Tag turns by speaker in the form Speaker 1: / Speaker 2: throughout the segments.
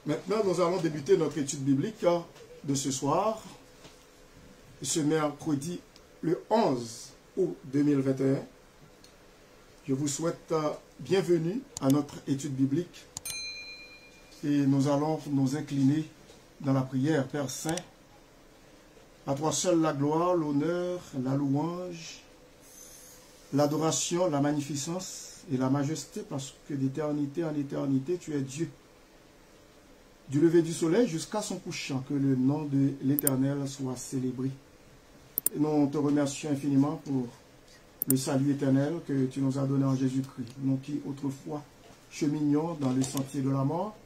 Speaker 1: Maintenant, nous allons débuter notre étude biblique de ce soir, ce mercredi, le 11 août 2021. Je vous souhaite bienvenue à notre étude biblique et nous allons nous incliner dans la prière. Père Saint, à toi seul la gloire, l'honneur, la louange, l'adoration, la magnificence et la majesté, parce que d'éternité en éternité, tu es Dieu. Du lever du soleil jusqu'à son couchant, que le nom de l'Éternel soit célébré. Et nous te remercions infiniment pour le salut éternel que tu nous as donné en Jésus-Christ. Nous qui autrefois cheminions dans le sentier de la mort,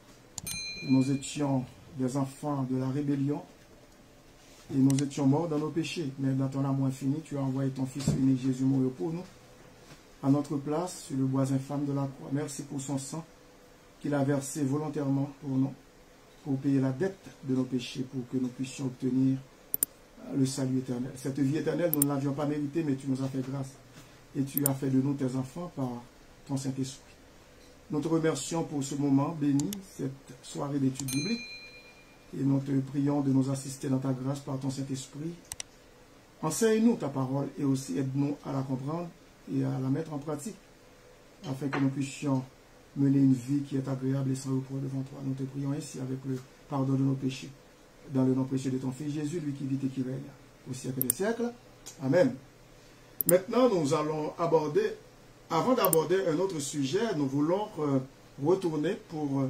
Speaker 1: nous étions des enfants de la rébellion et nous étions morts dans nos péchés. Mais dans ton amour infini, tu as envoyé ton Fils unique Jésus mourir pour nous, à notre place, sur le bois infâme de la croix. Merci pour son sang qu'il a versé volontairement pour nous, pour payer la dette de nos péchés, pour que nous puissions obtenir le salut éternel. Cette vie éternelle, nous ne l'avions pas méritée, mais tu nous as fait grâce. Et tu as fait de nous tes enfants par ton Saint-Esprit. Nous te remercions pour ce moment béni, cette soirée d'études bibliques. Et nous te prions de nous assister dans ta grâce par ton Saint-Esprit. Enseigne-nous ta parole et aussi aide-nous à la comprendre et à la mettre en pratique, afin que nous puissions mener une vie qui est agréable et sans reproche devant toi. Nous te prions ainsi avec le pardon de nos péchés, dans le nom précieux de ton Fils Jésus, lui qui vit et qui règne au siècle des siècles. Amen. Maintenant, nous allons aborder, avant d'aborder un autre sujet, nous voulons retourner pour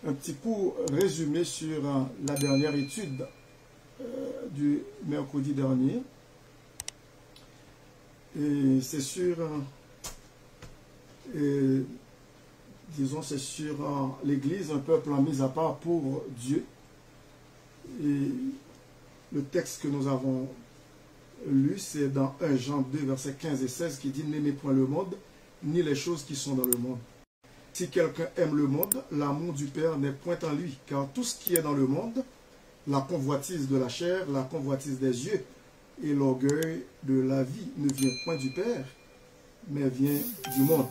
Speaker 1: un petit coup résumé sur la dernière étude du mercredi dernier. Et c'est sur, disons, c'est sur l'Église, un peuple mis à part pour Dieu. Et le texte que nous avons lu, c'est dans 1 Jean 2, versets 15 et 16, qui dit « N'aimez point le monde, ni les choses qui sont dans le monde. Si quelqu'un aime le monde, l'amour du Père n'est point en lui, car tout ce qui est dans le monde, la convoitise de la chair, la convoitise des yeux et l'orgueil de la vie ne vient point du Père, mais vient du monde. »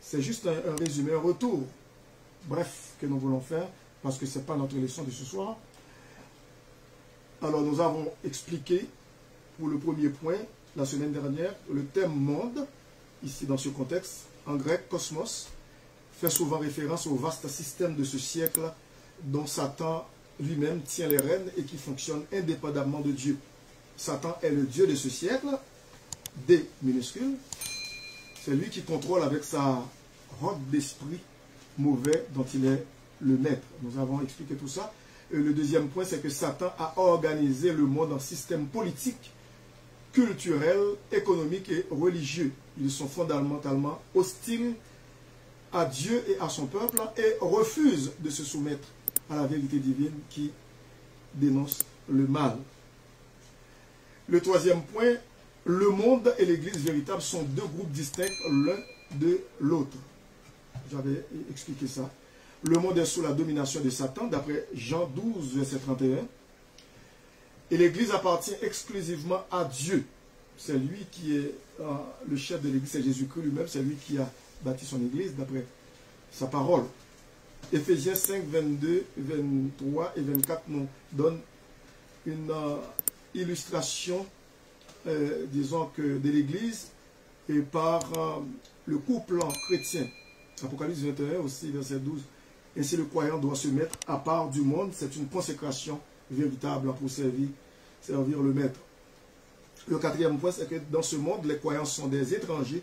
Speaker 1: C'est juste un résumé, un retour, bref, que nous voulons faire, parce que ce n'est pas notre leçon de ce soir. Alors, nous avons expliqué, pour le premier point, la semaine dernière, le thème monde, ici dans ce contexte, en grec, cosmos, fait souvent référence au vaste système de ce siècle dont Satan lui-même tient les rênes et qui fonctionne indépendamment de Dieu. Satan est le Dieu de ce siècle, D minuscule. C'est lui qui contrôle avec sa horde d'esprit mauvais dont il est le maître. Nous avons expliqué tout ça. Et le deuxième point, c'est que Satan a organisé le monde en système politique, culturel, économique et religieux. Ils sont fondamentalement hostiles à Dieu et à son peuple et refusent de se soumettre à la vérité divine qui dénonce le mal. Le troisième point, le monde et l'Église véritable sont deux groupes distincts l'un de l'autre. J'avais expliqué ça. Le monde est sous la domination de Satan, d'après Jean 12, verset 31. Et l'Église appartient exclusivement à Dieu. C'est lui qui est le chef de l'Église, c'est Jésus-Christ lui-même, c'est lui qui a bâti son Église, d'après sa parole. Éphésiens 5, 22, 23 et 24 nous donnent une illustration, disons que de l'Église et par le couple chrétien. Apocalypse 21 aussi, verset 12. Ainsi le croyant doit se mettre à part du monde. C'est une consécration véritable pour servir le maître. Le quatrième point, c'est que dans ce monde, les croyants sont des étrangers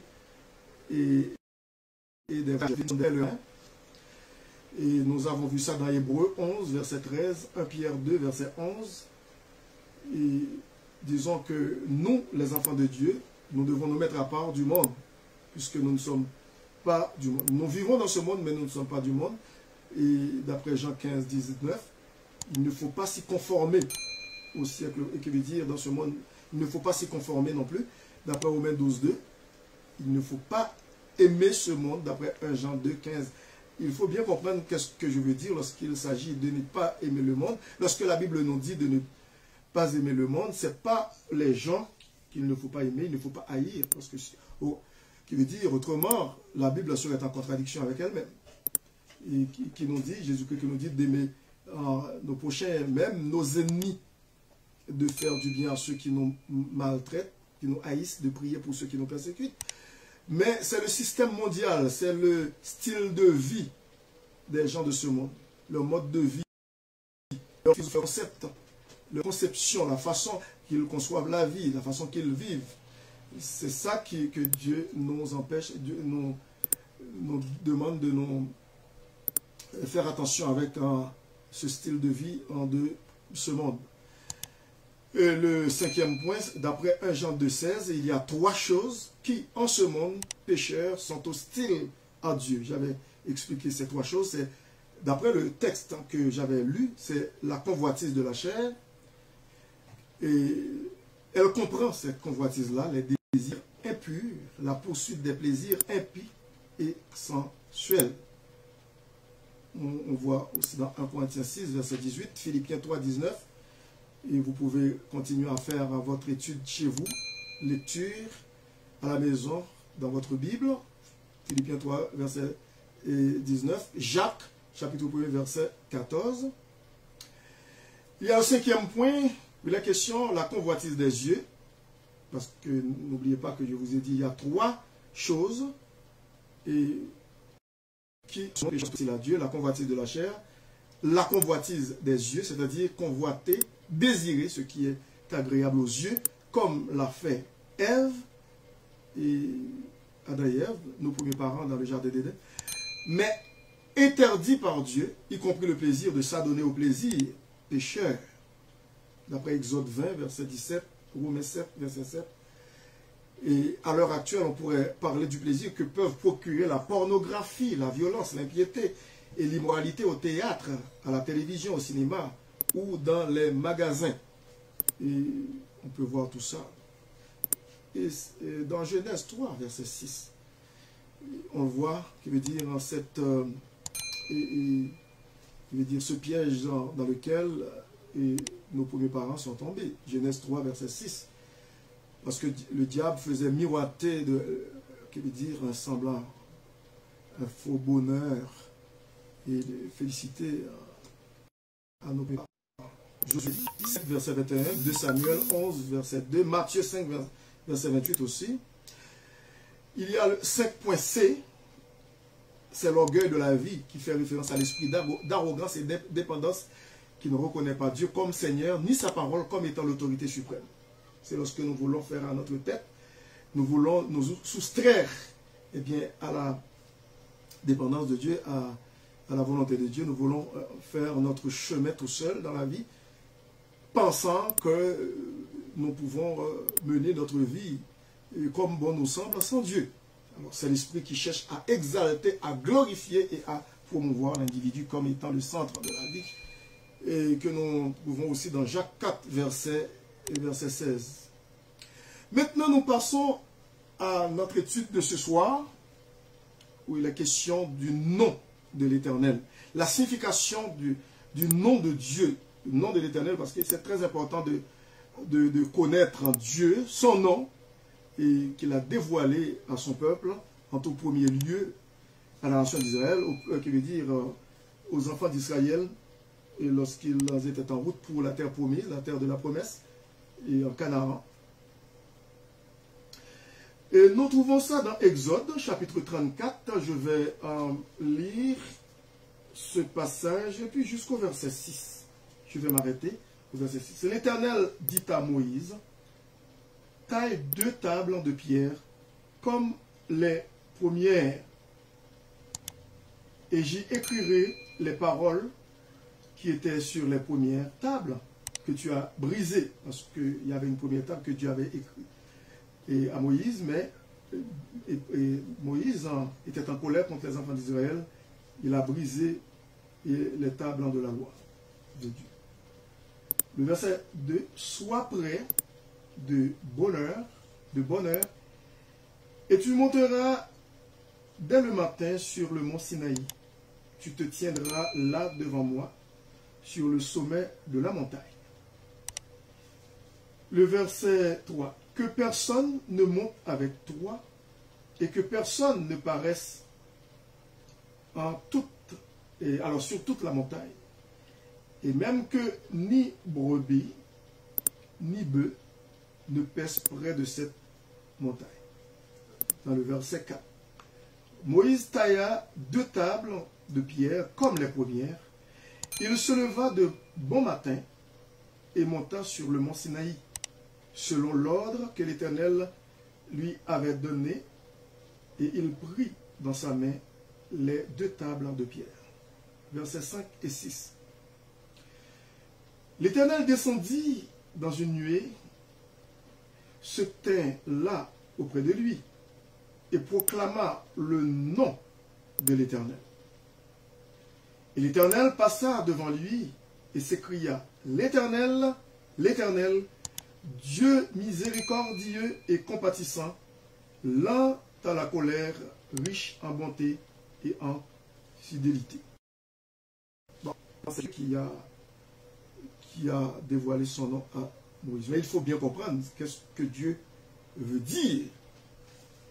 Speaker 1: et des pèlerins. Et nous avons vu ça dans Hébreux 11, verset 13, 1 Pierre 2, verset 11. Et disons que nous, les enfants de Dieu, nous devons nous mettre à part du monde, puisque nous ne sommes pas du monde. Nous vivons dans ce monde, mais nous ne sommes pas du monde. Et d'après Jean 15, 19, il ne faut pas s'y conformer au siècle. Et que veut dire dans ce monde, il ne faut pas s'y conformer non plus. D'après Romains 12, 2, il ne faut pas aimer ce monde. D'après 1 Jean 2, 15, il faut bien comprendre qu'est-ce que je veux dire lorsqu'il s'agit de ne pas aimer le monde. Lorsque la Bible nous dit de ne pas aimer le monde, ce n'est pas les gens qu'il ne faut pas aimer, il ne faut pas haïr. Parce que, qui veut dire, autrement, la Bible serait en contradiction avec elle-même. Et qui nous dit, Jésus-Christ qui nous dit d'aimer nos prochains, même nos ennemis, de faire du bien à ceux qui nous maltraitent, qui nous haïssent, de prier pour ceux qui nous persécutent. Mais c'est le système mondial, c'est le style de vie des gens de ce monde, leur mode de vie, leur concept, leur conception, la façon qu'ils conçoivent la vie, la façon qu'ils vivent. C'est ça que Dieu nous empêche, Dieu nous demande de nous faire attention avec ce style de vie de ce monde. Et le cinquième point, d'après 1 Jean 2,16, il y a 3 choses qui, en ce monde, pécheurs, sont hostiles à Dieu. J'avais expliqué ces 3 choses. C'est, d'après le texte que j'avais lu, c'est la convoitise de la chair. Et elle comprend cette convoitise-là, les désirs impurs, la poursuite des plaisirs impies et sensuels. On voit aussi dans 1 Corinthiens 6, verset 18, Philippiens 3, 19. Et vous pouvez continuer à faire votre étude chez vous, lecture à la maison, dans votre Bible, Philippiens 3, verset 19, Jacques, chapitre 1, verset 14. Il y a un 5e point, la question, la convoitise des yeux, parce que n'oubliez pas que je vous ai dit, il y a 3 choses et qui sont les choses hostiles à Dieu, la convoitise de la chair, la convoitise des yeux, c'est-à-dire convoiter, désirer ce qui est agréable aux yeux, comme l'a fait Ève et Adam et Ève, nos premiers parents dans le jardin d'Éden, mais interdit par Dieu, y compris le plaisir de s'adonner au plaisir pécheur. D'après Exode 20, verset 17, Romains 7, verset 7. Et à l'heure actuelle, on pourrait parler du plaisir que peuvent procurer la pornographie, la violence, l'impiété et l'immoralité au théâtre, à la télévision, au cinéma ou dans les magasins. Et on peut voir tout ça. Et dans Genèse 3, verset 6, on voit, qui veut dire ce piège dans lequel nos premiers parents sont tombés. Genèse 3, verset 6. Parce que le diable faisait miroiter qui veut dire un semblant, un faux bonheur et de féliciter à nos parents. Josué 5, verset 21, 2 Samuel 11, verset 2, Matthieu 5, verset 28 aussi. Il y a le 5.c, c'est l'orgueil de la vie qui fait référence à l'esprit d'arrogance et de dépendance qui ne reconnaît pas Dieu comme Seigneur, ni sa parole comme étant l'autorité suprême. C'est lorsque nous voulons faire à notre tête, nous voulons nous soustraire à la dépendance de Dieu, à la volonté de Dieu. Nous voulons faire notre chemin tout seul dans la vie, pensant que nous pouvons mener notre vie comme bon nous semble sans Dieu. Alors c'est l'esprit qui cherche à exalter, à glorifier et à promouvoir l'individu comme étant le centre de la vie. Et que nous trouvons aussi dans Jacques 4, verset 16. Maintenant, nous passons à notre étude de ce soir, où il est question du nom de l'Éternel. La signification du nom de Dieu, le nom de l'Éternel, parce que c'est très important de connaître Dieu, son nom, et qu'il a dévoilé à son peuple, en tout premier lieu à la nation d'Israël, qui veut dire aux enfants d'Israël, et lorsqu'ils étaient en route pour la terre promise, la terre de la promesse, et en Canaan. Et nous trouvons ça dans Exode, chapitre 34. Je vais lire ce passage, et puis jusqu'au verset 6. Je vais m'arrêter au verset 6. L'Éternel dit à Moïse, taille 2 tables de pierre, comme les premières, et j'y écrirai les paroles qui étaient sur les premières tables que tu as brisées, parce qu'il y avait une première table que Dieu avait écrite et à Moïse, mais Moïse était en colère contre les enfants d'Israël. Il a brisé les tables de la loi de Dieu. Le verset 2, sois prêt de bonheur, et tu monteras dès le matin sur le mont Sinaï. Tu te tiendras là devant moi, sur le sommet de la montagne. Le verset 3. Que personne ne monte avec toi et que personne ne paraisse sur toute la montagne. et même que ni brebis, ni bœuf ne pèsent près de cette montagne. Dans le verset 4. Moïse tailla 2 tables de pierre comme les premières. Il se leva de bon matin et monta sur le mont Sinaï, selon l'ordre que l'Éternel lui avait donné, et il prit dans sa main les 2 tables de pierre. Versets 5 et 6. L'Éternel descendit dans une nuée, se tint là auprès de lui, et proclama le nom de l'Éternel. Et l'Éternel passa devant lui et s'écria, l'Éternel, l'Éternel, Dieu miséricordieux et compatissant, lent à la colère, riche en bonté et en fidélité. Bon, c'est lui qui a dévoilé son nom à Moïse. Mais il faut bien comprendre qu'est-ce que Dieu veut dire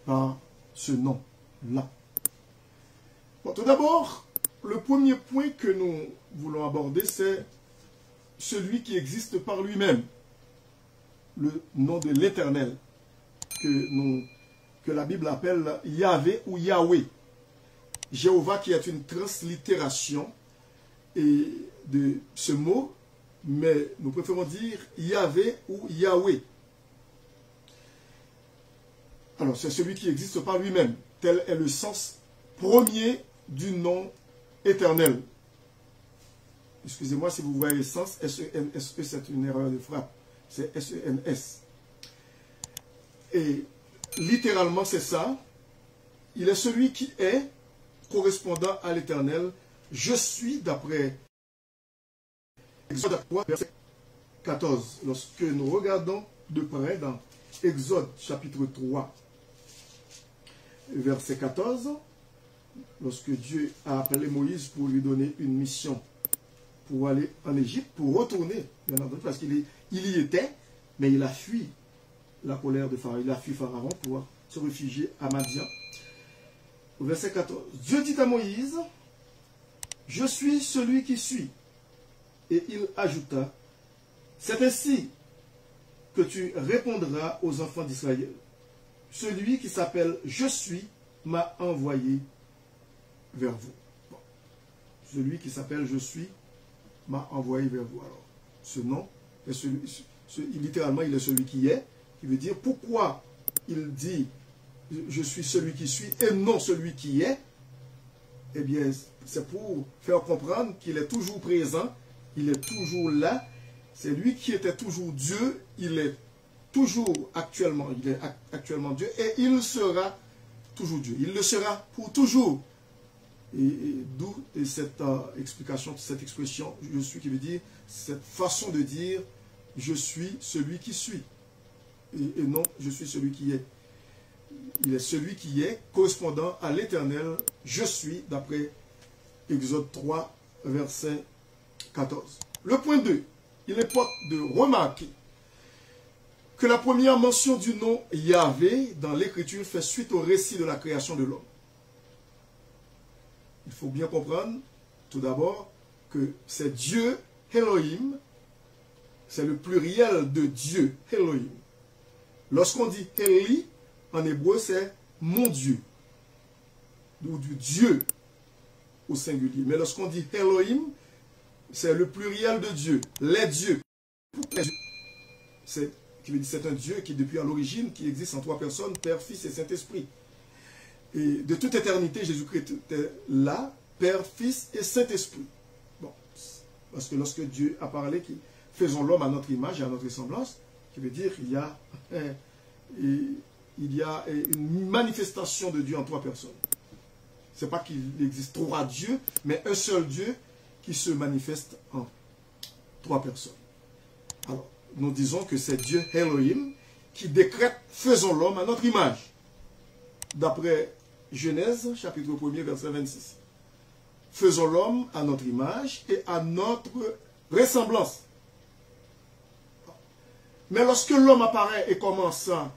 Speaker 1: par ce nom-là. Bon, tout d'abord, le premier point que nous voulons aborder, c'est celui qui existe par lui-même. Le nom de l'Éternel, que la Bible appelle Yahvé ou Yahweh. Jéhovah qui est une translittération de ce mot, mais nous préférons dire Yahvé ou Yahweh. Alors, c'est celui qui existe par lui-même. Tel est le sens premier du nom éternel. Excusez-moi si vous voyez le sens, S-E-N-S-E, c'est une erreur de frappe. C'est S-E-N-S. Et littéralement, c'est ça. Il est celui qui est correspondant à l'éternel. Je suis, d'après Exode 3, verset 14. Lorsque nous regardons de près dans Exode chapitre 3, verset 14, lorsque Dieu a appelé Moïse pour lui donner une mission pour aller en Égypte, pour retourner, bien entendu, parce qu'il y était, mais il a fui la colère de Pharaon. Il a fui Pharaon pour se réfugier à Madian. Au verset 14, Dieu dit à Moïse, je suis celui qui suis. Et il ajouta, c'est ainsi que tu répondras aux enfants d'Israël. Celui qui s'appelle je suis m'a envoyé vers vous. Bon. Celui qui s'appelle je suis m'a envoyé vers vous. Alors, ce nom, est littéralement, il est celui qui est, qui veut dire pourquoi il dit je suis celui qui suis et non celui qui est. Eh bien, c'est pour faire comprendre qu'il est toujours présent, il est toujours là. C'est lui qui était toujours Dieu, il est toujours actuellement, il est actuellement Dieu et il sera toujours Dieu. Il le sera pour toujours. Et d'où cette explication, cette expression je suis qui veut dire, cette façon de dire je suis celui qui suis. Et non, je suis celui qui est. Il est celui qui est correspondant à l'éternel, je suis, d'après Exode 3, verset 14. Le point 2, il importe de remarquer que la première mention du nom Yahvé dans l'écriture fait suite au récit de la création de l'homme. Il faut bien comprendre, tout d'abord, que c'est Dieu, Elohim, c'est le pluriel de Dieu, Elohim. Lorsqu'on dit Eli, en hébreu, c'est mon Dieu, ou du Dieu au singulier. Mais lorsqu'on dit Elohim, c'est le pluriel de Dieu, les dieux. C'est un Dieu qui, depuis à l'origine, qui existe en 3 personnes, Père, Fils et Saint-Esprit. Et de toute éternité, Jésus-Christ était là, Père, Fils et Saint-Esprit. Bon, parce que lorsque Dieu a parlé, faisons l'homme à notre image et à notre ressemblance, qui veut dire qu'il y a une manifestation de Dieu en 3 personnes. Ce n'est pas qu'il existe 3 dieux, mais un seul Dieu qui se manifeste en 3 personnes. Alors, nous disons que c'est Dieu Elohim qui décrète « faisons l'homme à notre image ». D'après Genèse, chapitre 1er, verset 26. « Faisons l'homme à notre image et à notre ressemblance ». Mais lorsque l'homme apparaît et commence à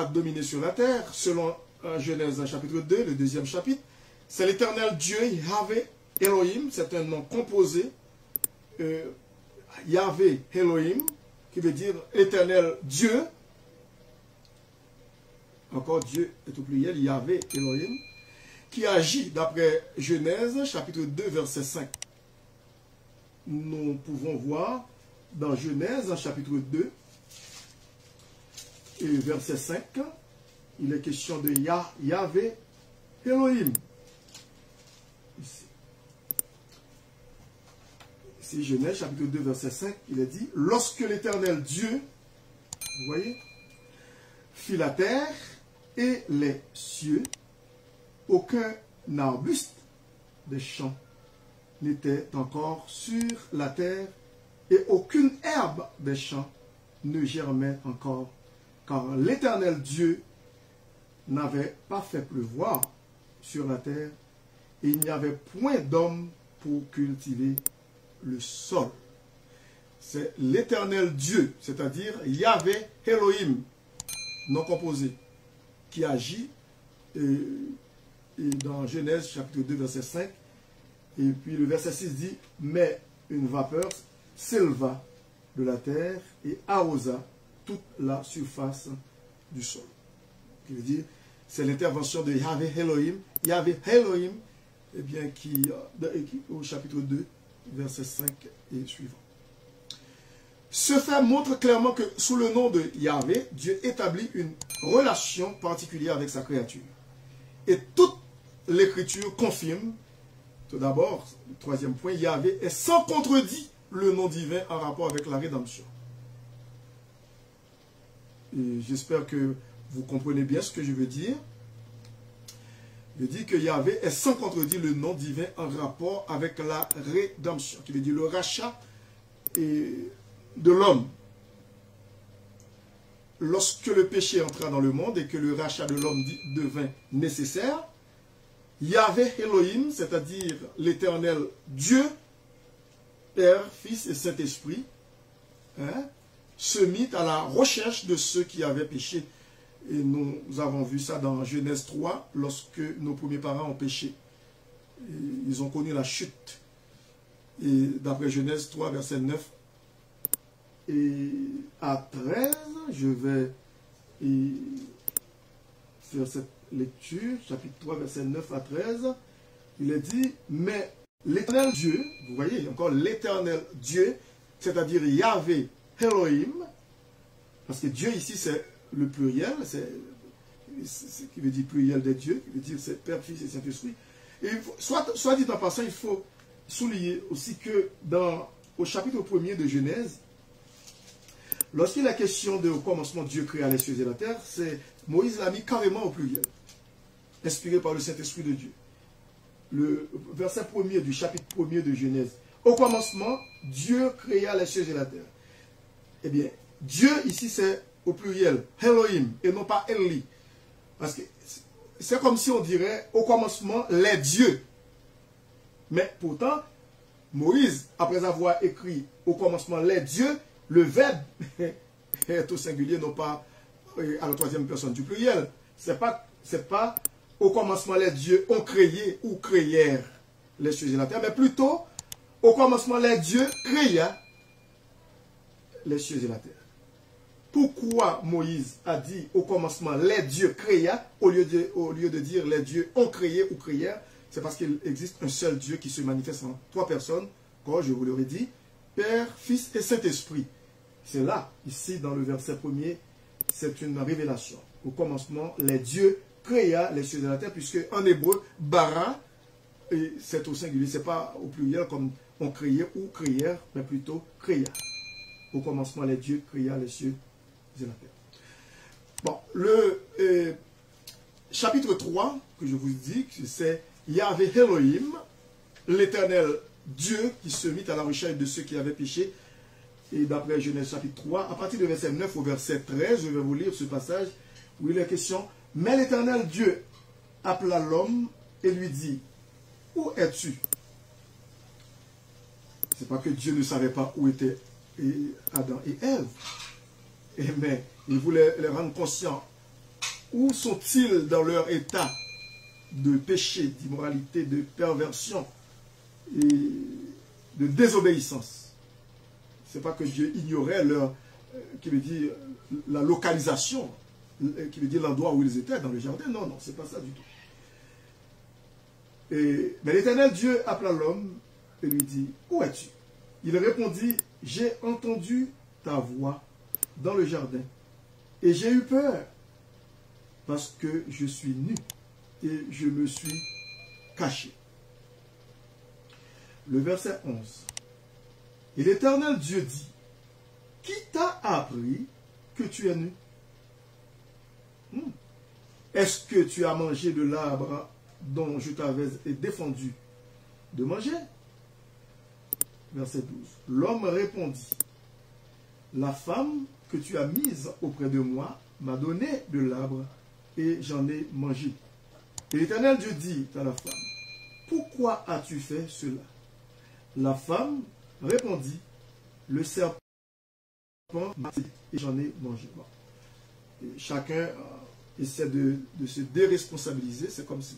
Speaker 1: dominer sur la terre, selon Genèse chapitre 2, le 2e chapitre, c'est l'éternel Dieu, Yahvé, Elohim, c'est un nom composé Yahvé Elohim, qui veut dire éternel Dieu. Encore Dieu est au pluriel, Yahvé Elohim, qui agit d'après Genèse, chapitre 2, verset 5. Nous pouvons voir dans Genèse, chapitre 2, et verset 5, il est question de Yahvé Elohim. Ici, Genèse, chapitre 2, verset 5, il est dit, lorsque l'Éternel Dieu, vous voyez, fit la terre et les cieux, aucun arbuste des champs n'était encore sur la terre, et aucune herbe des champs ne germait encore, car l'Éternel Dieu n'avait pas fait pleuvoir sur la terre, et il n'y avait point d'homme pour cultiver le sol. C'est l'Éternel Dieu, c'est-à-dire Yahvé Elohim, non composé, qui agit et dans Genèse chapitre 2 verset 5, et puis le verset 6 dit, mais une vapeur s'éleva de la terre et arrosa toute la surface du sol. Qui veut dire, c'est l'intervention de Yahvé Elohim, eh bien, qui au chapitre 2, verset 5 et suivant. Ce fait montre clairement que sous le nom de Yahvé, Dieu établit une relation particulière avec sa créature. Et toute l'Écriture confirme, tout d'abord, le troisième point, Yahvé est sans contredit le nom divin en rapport avec la rédemption. Et j'espère que vous comprenez bien ce que je veux dire. Je dis que Yahvé est sans contredit le nom divin en rapport avec la rédemption, qui veut dire le rachat de l'homme. Lorsque le péché entra dans le monde et que le rachat de l'homme devint nécessaire, Yahvé Elohim, c'est-à-dire l'Éternel Dieu, Père, Fils et Saint-Esprit, se mit à la recherche de ceux qui avaient péché. Et nous avons vu ça dans Genèse 3, lorsque nos premiers parents ont péché. Et ils ont connu la chute. Et d'après Genèse 3, verset 9 et à 13, je vais faire cette lecture, chapitre 3, verset 9 à 13. Il est dit, mais l'Éternel Dieu, vous voyez encore l'Éternel Dieu, c'est-à-dire Yahvé Elohim, parce que Dieu ici c'est le pluriel, c'est qui veut dire pluriel des dieux, qui veut dire c'est Père, Fils et Saint-Esprit. Et soit dit en passant, il faut souligner aussi que au chapitre 1er de Genèse, lorsqu'il est question de au commencement Dieu créa les cieux et la terre, Moïse l'a mis carrément au pluriel, inspiré par le Saint-Esprit de Dieu. Le verset 1er du chapitre 1er de Genèse. Au commencement, Dieu créa les cieux et la terre. Eh bien, Dieu ici c'est au pluriel, Elohim, et non pas Eli. Parce que c'est comme si on dirait au commencement les dieux. Mais pourtant, Moïse, après avoir écrit au commencement les dieux, le verbe est au singulier, non pas à la troisième personne du pluriel. C'est pas au commencement les dieux ont créé ou créèrent les cieux et la terre, mais plutôt au commencement les dieux créa les cieux et la terre. Pourquoi Moïse a dit au commencement les dieux créa au lieu de dire les dieux ont créé ou créèrent? C'est parce qu'il existe un seul Dieu qui se manifeste en trois personnes, comme je vous l'aurais dit, Père, Fils et Saint-Esprit. C'est là, ici dans le verset 1er, c'est une révélation. Au commencement, les dieux créa les cieux et la terre, puisque en hébreu, bara, c'est au singulier, c'est pas au pluriel comme on créait ou créèrent, mais plutôt créa. Au commencement, les dieux créa les cieux et la terre. Bon, le chapitre 3, que je vous dis, c'est Yahvé Elohim, l'Éternel Dieu qui se mit à la recherche de ceux qui avaient péché. Et d'après Genèse chapitre 3, à partir du verset 9 au verset 13, je vais vous lire ce passage où il est question. Mais l'Éternel Dieu appela l'homme et lui dit, où es-tu? C'est pas que Dieu ne savait pas où étaient Adam et Ève. Mais il voulait les rendre conscients. Où sont-ils dans leur état de péché, d'immoralité, de perversion et de désobéissance? C'est pas que Dieu ignorait leur, qui veut dire la localisation, qui veut dire l'endroit où ils étaient dans le jardin. Non, non, c'est pas ça du tout. Mais l'Éternel Dieu appela l'homme et lui dit, où es-tu? Il répondit, j'ai entendu ta voix dans le jardin et j'ai eu peur parce que je suis nu et je me suis caché. Le verset 11. Et l'Éternel Dieu dit, qui t'a appris que tu es nu? Est-ce que tu as mangé de l'arbre dont je t'avais défendu de manger? Verset 12. L'homme répondit, la femme que tu as mise auprès de moi m'a donné de l'arbre et j'en ai mangé. Et l'Éternel Dieu dit à la femme, pourquoi as-tu fait cela? La femme répondit, le serpent m'a dit et j'en ai mangé. Bon. Et chacun essaie de se déresponsabiliser, c'est comme si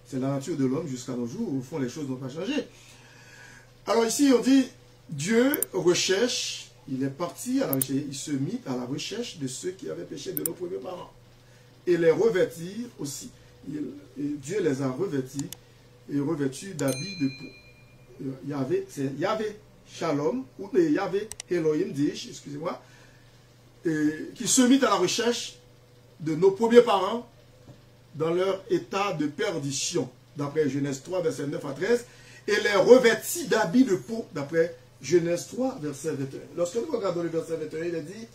Speaker 1: c'est la nature de l'homme jusqu'à nos jours, au fond les choses n'ont pas changé. Alors ici on dit, Dieu recherche, il est parti à la recherche, il se mit à la recherche de ceux qui avaient péché de nos premiers parents. Et les revêtir aussi. Et Dieu les a revêtis et revêtus d'habits de peau. C'est Yahvé Shalom, ou Yahvé Elohim, dis-je, excusez-moi, qui se mit à la recherche de nos premiers parents dans leur état de perdition, d'après Genèse 3, verset 9 à 13, et les revêtit d'habits de peau, d'après Genèse 3, verset 21. Lorsque nous regardons le verset 21, il est dit,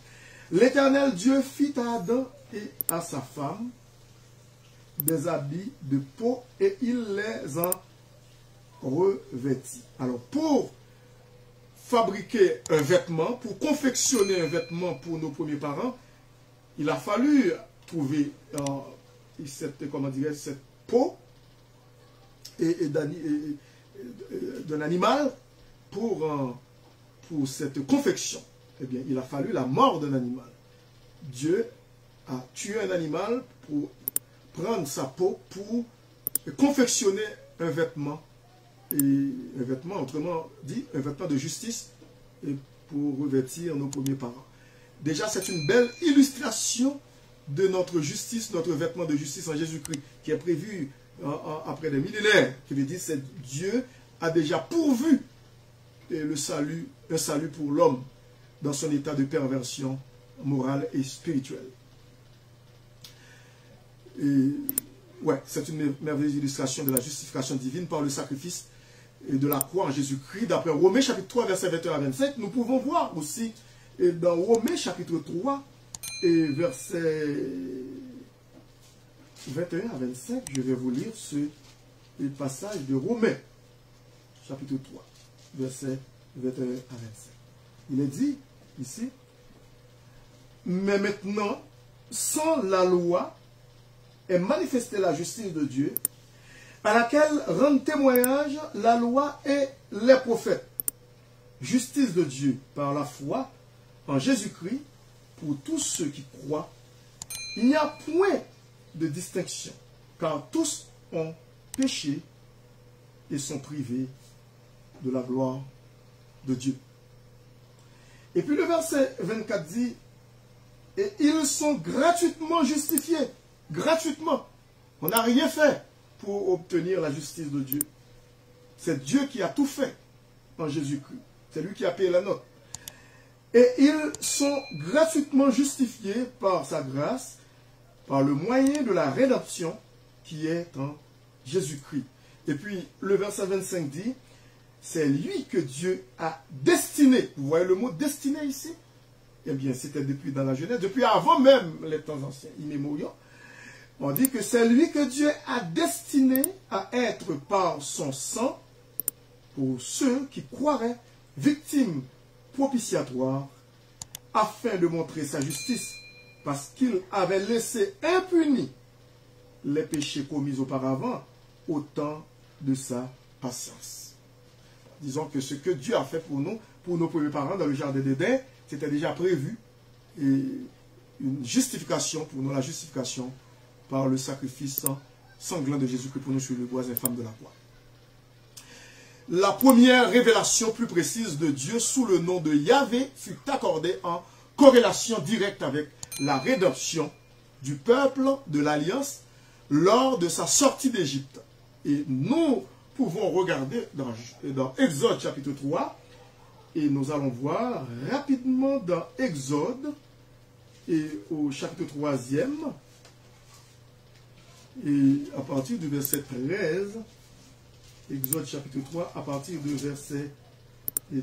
Speaker 1: l'Éternel Dieu fit à Adam et à sa femme des habits de peau et il les en revêtit. Alors, pour fabriquer un vêtement, pour confectionner un vêtement pour nos premiers parents, il a fallu trouver cette peau d'un animal pour cette confection. Eh bien, il a fallu la mort d'un animal. Dieu a tué un animal pour prendre sa peau pour confectionner un vêtement. Et un vêtement, autrement dit, un vêtement de justice et pour revêtir nos premiers parents. Déjà, c'est une belle illustration de notre justice, notre vêtement de justice en Jésus-Christ, qui est prévu après des millénaires, qui veut dire que Dieu a déjà pourvu un salut pour l'homme dans son état de perversion morale et spirituelle. Et ouais, c'est une merveilleuse illustration de la justification divine par le sacrifice de la croix en Jésus-Christ. D'après Romains chapitre 3, verset 21 à 25, nous pouvons voir aussi dans Romains chapitre 3 et verset 21 à 25, je vais vous lire ce passage de Romains chapitre 3, verset 21 à 25. Il est dit ici, mais maintenant, sans la loi, est manifestée la justice de Dieu, à laquelle rendent témoignage la loi et les prophètes. Justice de Dieu par la foi en Jésus-Christ pour tous ceux qui croient. Il n'y a point de distinction, car tous ont péché et sont privés de la gloire de Dieu. Et puis le verset 24 dit, et ils sont gratuitement justifiés. Gratuitement. On n'a rien fait pour obtenir la justice de Dieu. C'est Dieu qui a tout fait en Jésus-Christ. C'est lui qui a payé la note. Et ils sont gratuitement justifiés par sa grâce, par le moyen de la rédemption qui est en Jésus-Christ. Et puis le verset 25 dit, c'est lui que Dieu a destiné. Vous voyez le mot destiné ici? Eh bien, c'était depuis dans la Genèse, depuis avant même les temps anciens, immémoriaux. On dit que c'est lui que Dieu a destiné à être par son sang pour ceux qui croiraient victimes propitiatoires afin de montrer sa justice parce qu'il avait laissé impunis les péchés commis auparavant au temps de sa patience. Disons que ce que Dieu a fait pour nous, pour nos premiers parents dans le jardin d'Éden, c'était déjà prévu et une justification pour nous, la justification par le sacrifice sanglant de Jésus-Christ pour nous sur le bois infâme de la croix. la première révélation plus précise de Dieu sous le nom de Yahvé fut accordée en corrélation directe avec la rédemption du peuple de l'Alliance lors de sa sortie d'Égypte. Et nous pouvons regarder dans Exode chapitre 3, et nous allons voir rapidement dans Exode, et au chapitre 3e, et à partir du verset 13, Exode chapitre 3, à partir du verset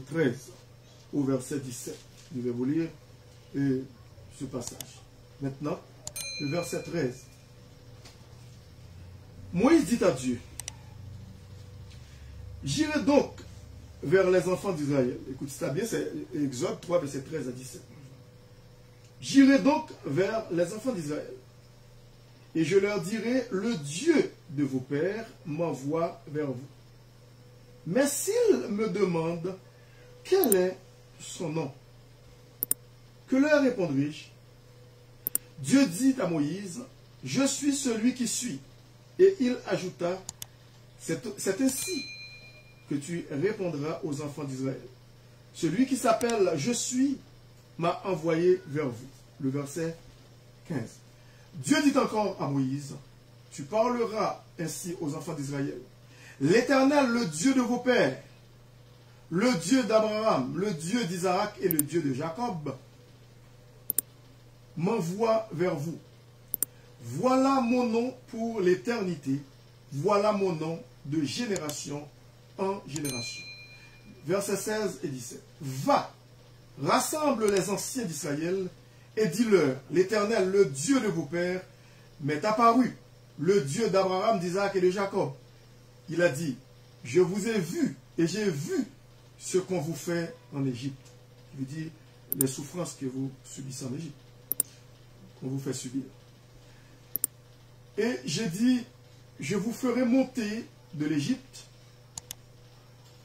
Speaker 1: 13 au verset 17. Je vais vous lire ce passage. Maintenant, le verset 13. Moïse dit à Dieu, j'irai donc vers les enfants d'Israël. Écoute ça bien, c'est Exode 3, verset 13 à 17. J'irai donc vers les enfants d'Israël, et je leur dirai, le Dieu de vos pères m'envoie vers vous. Mais s'ils me demandent, quel est son nom? Que leur répondrai-je? Dieu dit à Moïse, je suis celui qui suis. Et il ajouta, c'est ainsi que tu répondras aux enfants d'Israël. Celui qui s'appelle je suis m'a envoyé vers vous. Le verset 15. Dieu dit encore à Moïse, tu parleras ainsi aux enfants d'Israël. L'Éternel, le Dieu de vos pères, le Dieu d'Abraham, le Dieu d'Isaac et le Dieu de Jacob, m'envoie vers vous. Voilà mon nom pour l'éternité, voilà mon nom de génération en génération. Versets 16 et 17. Va, rassemble les anciens d'Israël et dis-leur, l'Éternel, le Dieu de vos pères, m'est apparu, le Dieu d'Abraham, d'Isaac et de Jacob. Il a dit, je vous ai vu et j'ai vu ce qu'on vous fait en Égypte. Il veut dire les souffrances que vous subissez en Égypte, qu'on vous fait subir. Et j'ai dit, je vous ferai monter de l'Égypte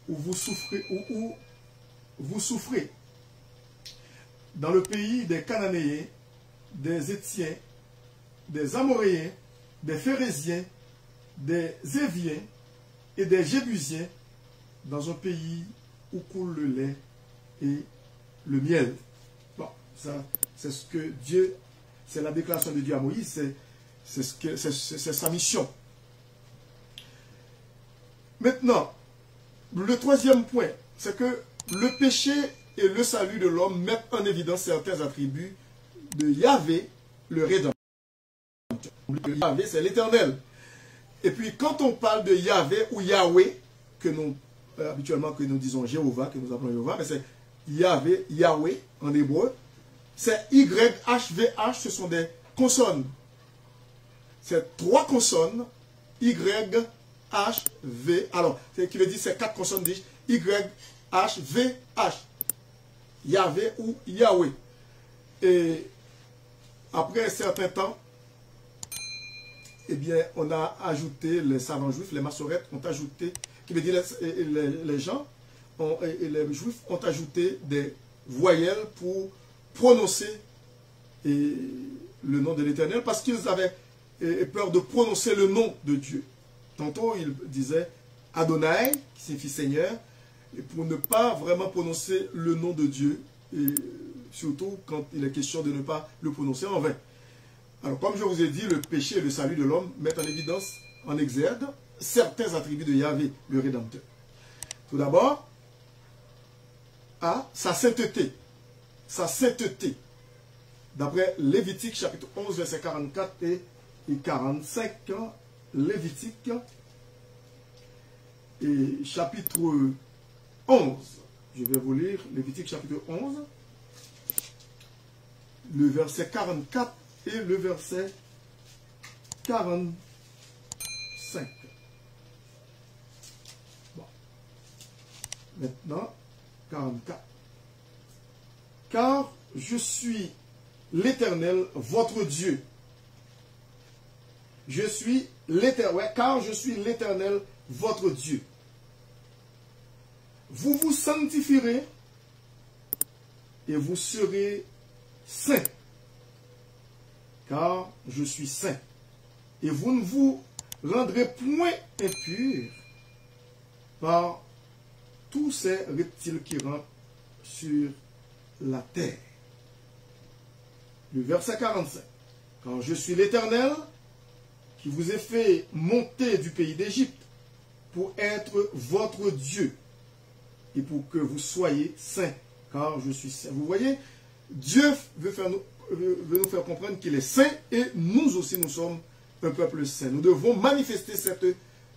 Speaker 1: où vous souffrez, dans le pays des Cananéens, des Étiens, des Amoréens, des Phérésiens, des Éviens et des Jébusiens, dans un pays où coule le lait et le miel. Bon, ça, c'est ce que Dieu, c'est la déclaration de Dieu à Moïse, c'est sa mission. Maintenant, le troisième point, c'est que le péché et le salut de l'homme mettent en évidence certains attributs de Yahvé, le Rédempteur. Yahvé, c'est l'Éternel. Et puis, quand on parle de Yahvé ou Yahweh, que nous, habituellement, que nous disons Jéhovah, que nous appelons Jéhovah, mais c'est Yahvé, Yahweh, en hébreu, c'est YHVH, ce sont des consonnes. C'est trois consonnes, YHV, alors, qui veut dire c'est quatre consonnes, YHVH. Yahvé ou Yahweh. Et après un certain temps, eh bien, on a ajouté, les savants juifs, les massorettes ont ajouté, qui veut dire les gens, et les juifs ont ajouté des voyelles pour prononcer le nom de l'Éternel, parce qu'ils avaient peur de prononcer le nom de Dieu. Tantôt, ils disaient Adonai, qui signifie Seigneur, et pour ne pas vraiment prononcer le nom de Dieu, et surtout quand il est question de ne pas le prononcer en vain. Alors, comme je vous ai dit, le péché et le salut de l'homme mettent en évidence, en exergue, certains attributs de Yahvé, le Rédempteur. Tout d'abord, sa sainteté. Sa sainteté. D'après Lévitique, chapitre 11, versets 44 et 45, Lévitique, et chapitre 11. Je vais vous lire Lévitique chapitre 11, le verset 44 et le verset 45. Bon. Maintenant, 44. Car je suis l'Éternel, votre Dieu. Je suis l'Éternel, ouais, car je suis l'Éternel, votre Dieu. Vous vous sanctifierez et vous serez saints, car je suis saint. Et vous ne vous rendrez point impurs par tous ces reptiles qui rampent sur la terre. Le verset 45. Quand je suis l'Éternel, qui vous ai fait monter du pays d'Égypte pour être votre Dieu et pour que vous soyez saints, car je suis saint. Vous voyez, Dieu veut nous faire comprendre qu'il est saint et nous aussi nous sommes un peuple saint. Nous devons manifester cette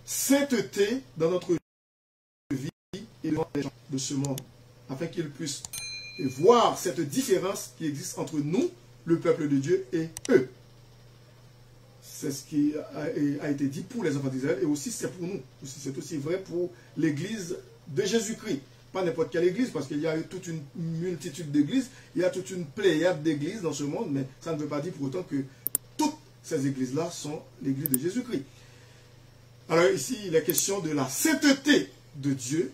Speaker 1: sainteté dans notre vie et dans les gens de ce monde, afin qu'ils puissent voir cette différence qui existe entre nous, le peuple de Dieu, et eux. C'est ce qui a été dit pour les enfants d'Israël et aussi c'est pour nous. C'est aussi vrai pour l'église de Jésus-Christ. Pas n'importe quelle église, parce qu'il y a toute une multitude d'églises, il y a toute une pléiade d'églises dans ce monde, mais ça ne veut pas dire pour autant que toutes ces églises-là sont l'église de Jésus-Christ. Alors ici, il est question de la sainteté de Dieu.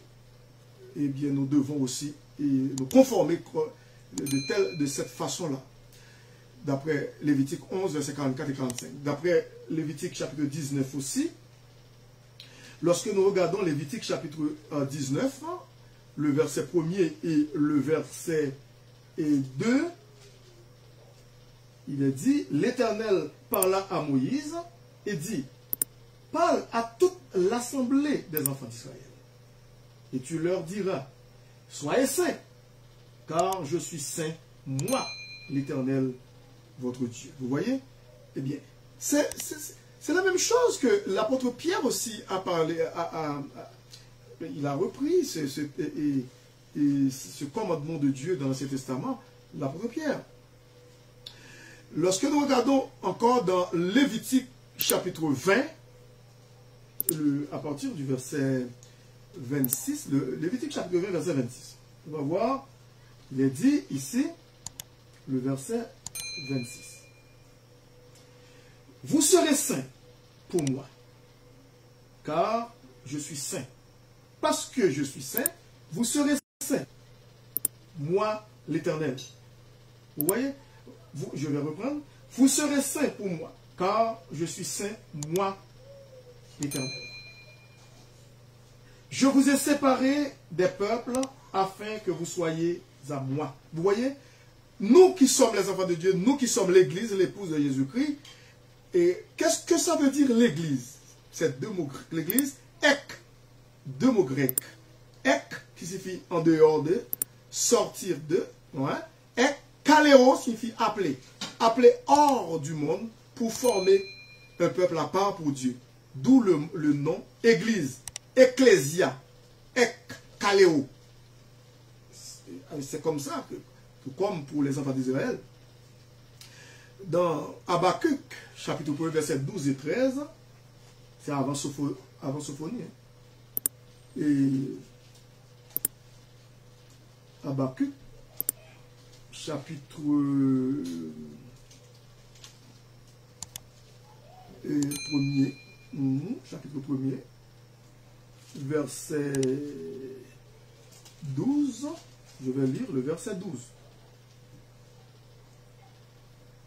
Speaker 1: Eh bien, nous devons aussi nous conformer de cette façon-là. D'après Lévitique 11, versets 44 et 45. D'après Lévitique chapitre 19 aussi, lorsque nous regardons Lévitique chapitre 19, le verset 1er et le verset 2, il est dit, l'Éternel parla à Moïse et dit, parle à toute l'assemblée des enfants d'Israël. Et tu leur diras, soyez saints, car je suis saint, moi, l'Éternel, votre Dieu. Vous voyez? Eh bien, c'est la même chose que l'apôtre Pierre aussi a parlé, il a repris ce commandement de Dieu dans l'Ancien Testament, l'apôtre Pierre. Lorsque nous regardons encore dans Lévitique chapitre 20, à partir du verset 26, Lévitique chapitre 20, verset 26, on va voir, il est dit ici, le verset 26. Vous serez saints pour moi, car je suis saint. Parce que je suis saint, vous serez saints. Moi, l'Éternel. Vous voyez? Je vais reprendre. Vous serez saints pour moi, car je suis saint, moi, l'Éternel. Je vous ai séparés des peuples afin que vous soyez à moi. Vous voyez? Nous qui sommes les enfants de Dieu, nous qui sommes l'Église, l'épouse de Jésus-Christ, et qu'est-ce que ça veut dire l'Église? C'est deux mots grecs. L'Église, ek, deux mots grecs. Ek, qui signifie en dehors de, sortir de, ouais. Ek, kaleo, signifie appeler. Appeler hors du monde pour former un peuple à part pour Dieu. D'où le nom Église, Ecclésia, ek, kaleo. C'est comme ça que comme pour les enfants d'Israël, dans Habakkuk, chapitre 1, verset 12 et 13, c'est avant Sophonie, et Habakkuk, chapitre 1er, chapitre 1er, verset 12, je vais lire le verset 12.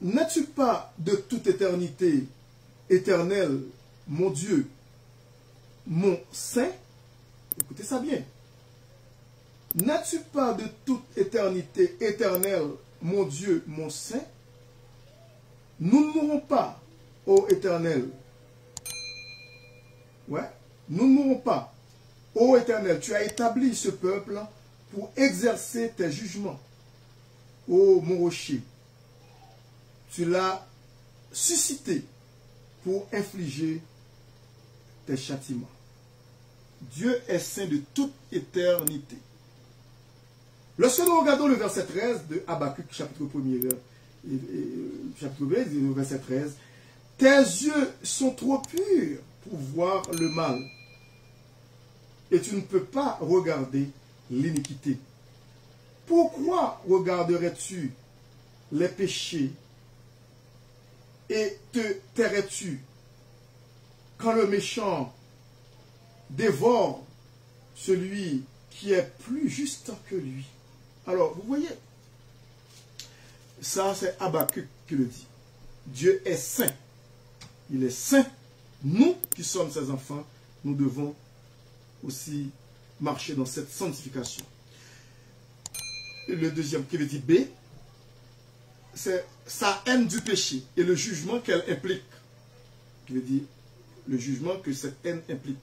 Speaker 1: N'es-tu pas de toute éternité, éternel, mon Dieu, mon saint? Écoutez ça bien. N'es-tu pas de toute éternité, éternel, mon Dieu, mon saint? Nous ne mourrons pas, ô éternel. Ouais, nous ne mourrons pas. Ô éternel, tu as établi ce peuple pour exercer tes jugements. Ô mon rocher, tu l'as suscité pour infliger tes châtiments. Dieu est saint de toute éternité. Lorsque nous regardons le verset 13 de Habakkuk, chapitre 1er, chapitre 1, verset 13, tes yeux sont trop purs pour voir le mal, et tu ne peux pas regarder l'iniquité. Pourquoi regarderais-tu les péchés et te tairais-tu quand le méchant dévore celui qui est plus juste que lui? Alors, vous voyez, ça c'est Habakkuk qui le dit. Dieu est saint. Il est saint. Nous qui sommes ses enfants, nous devons aussi marcher dans cette sanctification. Le deuxième qui veut dire B, c'est sa haine du péché et le jugement qu'elle implique. Qui veut dire le jugement que cette haine implique.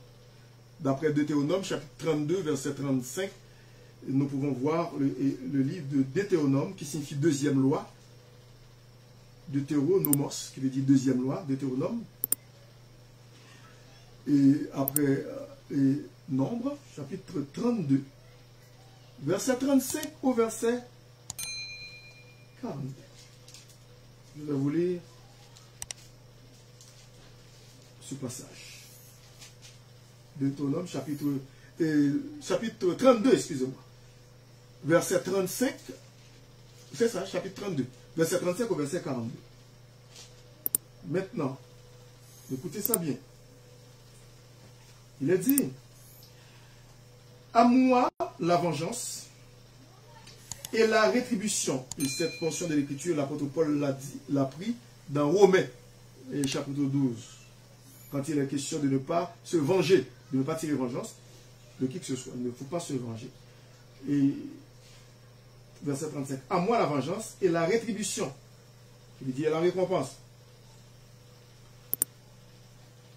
Speaker 1: D'après Deutéronome, chapitre 32, verset 35, nous pouvons voir le livre de Deutéronome, qui signifie deuxième loi. Deutéronomos, qui veut dire deuxième loi, Deutéronome. Et après Nombre, chapitre 32, verset 35 au verset 42. Je vais vous lire ce passage. Deutéronome, chapitre 32, excusez-moi. Verset 35, c'est ça, chapitre 32. Verset 35 au verset 42. Maintenant, écoutez ça bien. Il est dit, à moi la vengeance et la rétribution. Et cette portion de l'écriture, l'apôtre Paul l'a pris dans Romains, chapitre 12. Quand il est question de ne pas se venger, de ne pas tirer vengeance de qui que ce soit. Il ne faut pas se venger. Et verset 35. À moi la vengeance et la rétribution. Il dit la récompense.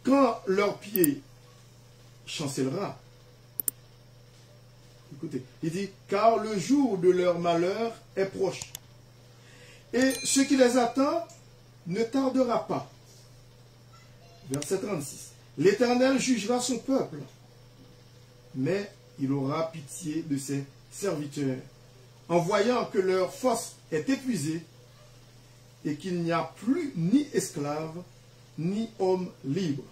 Speaker 1: Quand leur pied chancellera. Écoutez, il dit, car le jour de leur malheur est proche. Et ce qui les attend ne tardera pas. Verset 36. L'Éternel jugera son peuple, mais il aura pitié de ses serviteurs, en voyant que leur force est épuisée et qu'il n'y a plus ni esclave, ni homme libre.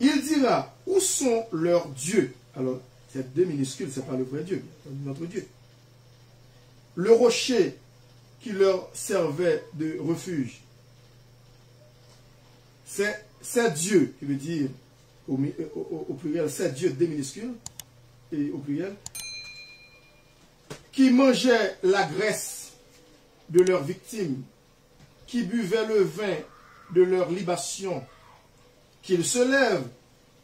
Speaker 1: Il dira, où sont leurs dieux? Alors, c'est deux minuscules, ce n'est pas le vrai Dieu, notre Dieu. Le rocher qui leur servait de refuge, c'est Dieu, qui veut dire au pluriel, c'est Dieu, deux minuscules, et au pluriel, qui mangeait la graisse de leurs victimes, qui buvait le vin de leur libation, qu'ils se lèvent,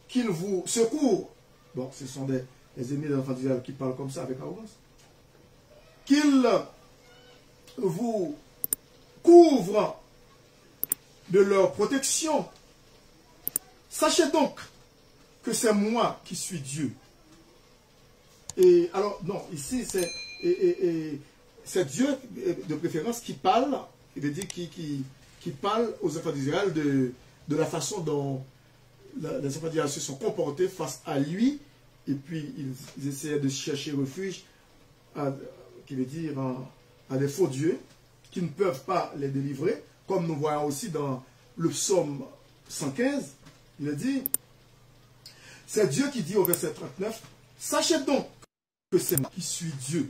Speaker 1: qu'ils vous secourent. Bon, ce sont des ennemis de l'enfant d'Israël qui parlent comme ça avec arrogance. Qu'ils vous couvrent de leur protection. Sachez donc que c'est moi qui suis Dieu. Et alors, non, ici, c'est Dieu de préférence qui parle, il veut dire qui parle aux enfants d'Israël de la façon dont les enfants d'Israël se sont comportés face à lui, et puis ils essayaient de chercher refuge, qui veut dire à des faux dieux, qui ne peuvent pas les délivrer, comme nous voyons aussi dans le psaume 115, il a dit, c'est Dieu qui dit au verset 39, sachez donc que c'est moi qui suis Dieu,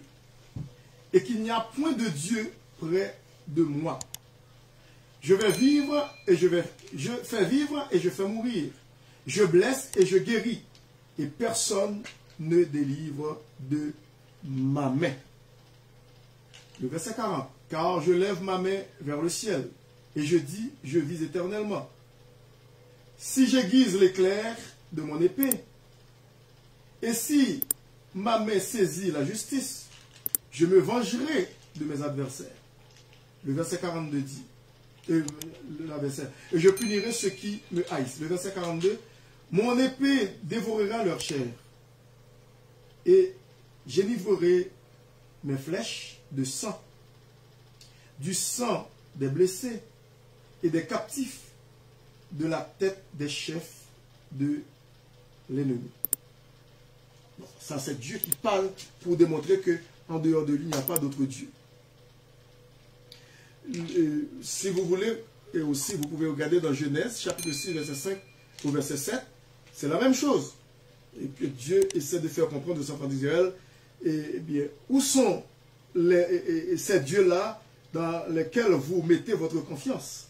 Speaker 1: et qu'il n'y a point de Dieu près de moi. Je vais vivre et je fais vivre et je fais mourir. Je blesse et je guéris. Et personne ne délivre de ma main. Le verset 40. Car je lève ma main vers le ciel et je dis, je vis éternellement. Si j'aiguise l'éclair de mon épée, et si ma main saisit la justice, je me vengerai de mes adversaires. Le verset 42 dit, et je punirai ceux qui me haïssent. Le verset 42, mon épée dévorera leur chair, et j'enivrerai mes flèches de sang, du sang des blessés et des captifs, de la tête des chefs de l'ennemi. Bon, ça c'est Dieu qui parle pour démontrer que en dehors de lui, il n'y a pas d'autre Dieu. Si vous voulez, et aussi vous pouvez regarder dans Genèse, chapitre 6, verset 5 au verset 7, c'est la même chose. Et que Dieu essaie de faire comprendre aux enfants d'Israël, et bien, où sont ces dieux-là dans lesquels vous mettez votre confiance?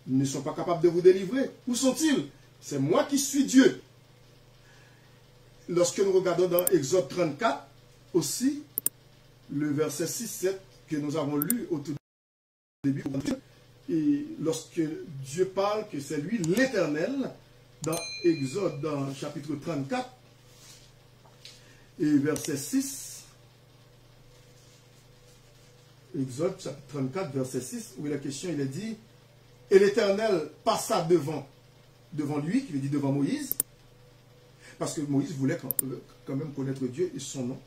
Speaker 1: Ils ne sont pas capables de vous délivrer. Où sont-ils? C'est moi qui suis Dieu. Lorsque nous regardons dans Exode 34, aussi, le verset 6-7 que nous avons lu au tout début, et lorsque Dieu parle que c'est lui l'Éternel, dans Exode, dans chapitre 34, Et verset 6, Exode chapitre 34, verset 6, où la question, il est dit, et l'Éternel passa devant lui, qui veut dire devant Moïse, parce que Moïse voulait quand même connaître Dieu et son nom.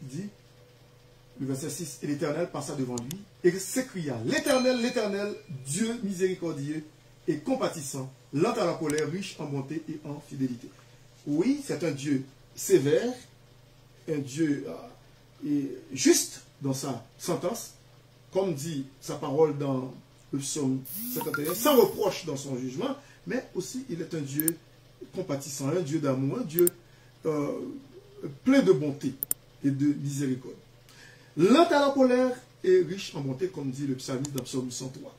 Speaker 1: Il dit, le verset 6, et l'Éternel passa devant lui et s'écria, l'Éternel, l'Éternel, Dieu miséricordieux et compatissant, lent à la colère, riche en bonté et en fidélité. Oui, c'est un Dieu sévère, un Dieu juste dans sa sentence, comme dit sa parole dans le psaume 51, sans reproche dans son jugement, mais aussi il est un Dieu compatissant, un Dieu d'amour, un Dieu plein de bonté et de miséricorde. Lent à la colère et riche en bonté, comme dit le psalmiste dans psaume 103.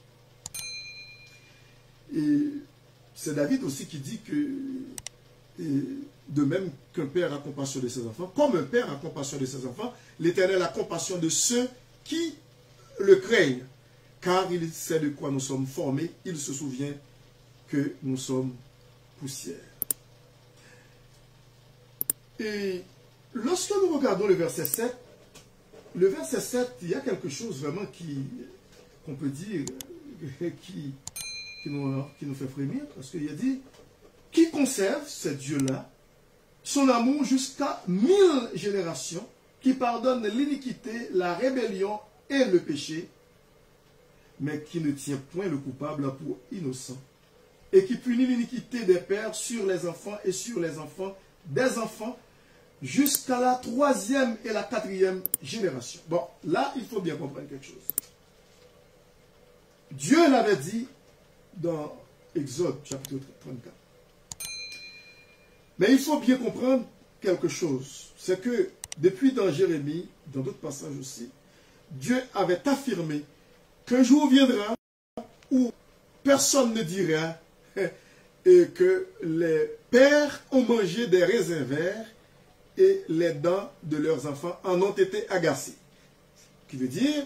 Speaker 1: Et c'est David aussi qui dit que, de même qu'un père a compassion de ses enfants, comme un père a compassion de ses enfants, l'Éternel a compassion de ceux qui le craignent, car il sait de quoi nous sommes formés, il se souvient que nous sommes poussière. Et lorsque nous regardons le verset 7, il y a quelque chose vraiment qu'on peut dire qui nous fait frémir, parce qu'il a dit, qui conserve ce Dieu-là, son amour jusqu'à 1000 générations, qui pardonne l'iniquité, la rébellion et le péché, mais qui ne tient point le coupable pour innocent, et qui punit l'iniquité des pères sur les enfants et sur les enfants des enfants, jusqu'à la 3e et la 4e génération. Bon, là, il faut bien comprendre quelque chose. Dieu l'avait dit dans Exode, chapitre 34. Mais il faut bien comprendre quelque chose. C'est que, depuis dans Jérémie, dans d'autres passages aussi, Dieu avait affirmé qu'un jour viendra où personne ne dira et que les pères ont mangé des raisins verts et les dents de leurs enfants en ont été agacées. Ce qui veut dire,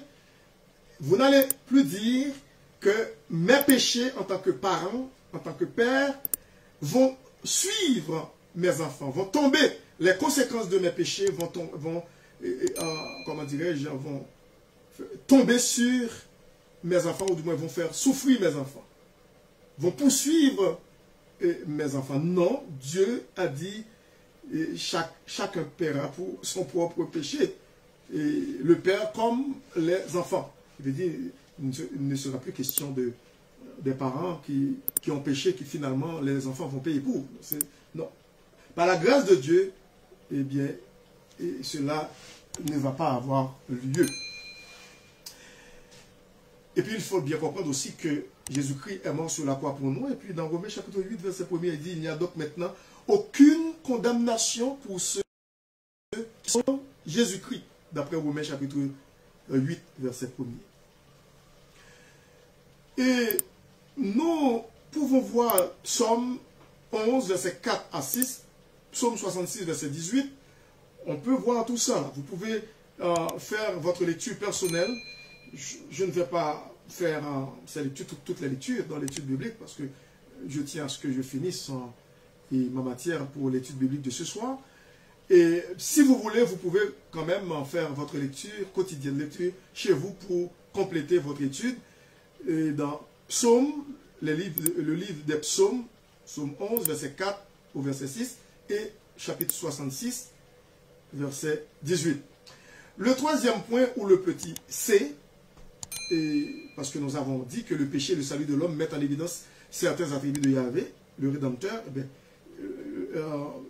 Speaker 1: vous n'allez plus dire que mes péchés en tant que parent, en tant que père, vont suivre mes enfants, vont tomber, les conséquences de mes péchés vont tomber sur mes enfants, ou du moins vont faire souffrir mes enfants, vont poursuivre mes enfants. Non, Dieu a dit, chacun paiera pour son propre péché. Et le père comme les enfants. Il veut dire, il ne sera plus question des parents qui ont péché, qui finalement les enfants vont payer pour. Non. Par la grâce de Dieu, eh bien, cela ne va pas avoir lieu. Et puis il faut bien comprendre aussi que Jésus-Christ est mort sur la croix pour nous. Et puis dans Romains chapitre 8, verset 1er, il dit, il n'y a donc maintenant aucune condamnation pour ceux qui sont Jésus-Christ, d'après Romains chapitre 8, verset 1er. Et nous pouvons voir Psaume 11, verset 4 à 6, Psaume 66, verset 18. On peut voir tout ça. Vous pouvez faire votre lecture personnelle. Je ne vais pas faire toutes les lectures dans l'étude biblique parce que je tiens à ce que je finisse ma matière pour l'étude biblique de ce soir. Et si vous voulez, vous pouvez quand même en faire votre lecture quotidienne, lecture chez vous pour compléter votre étude. Et dans Psaume, le livre des Psaumes, Psaume 11, verset 4 au verset 6, et chapitre 66, verset 18. Le troisième point, ou le petit C, parce que nous avons dit que le péché et le salut de l'homme mettent en évidence certains attributs de Yahvé, le Rédempteur,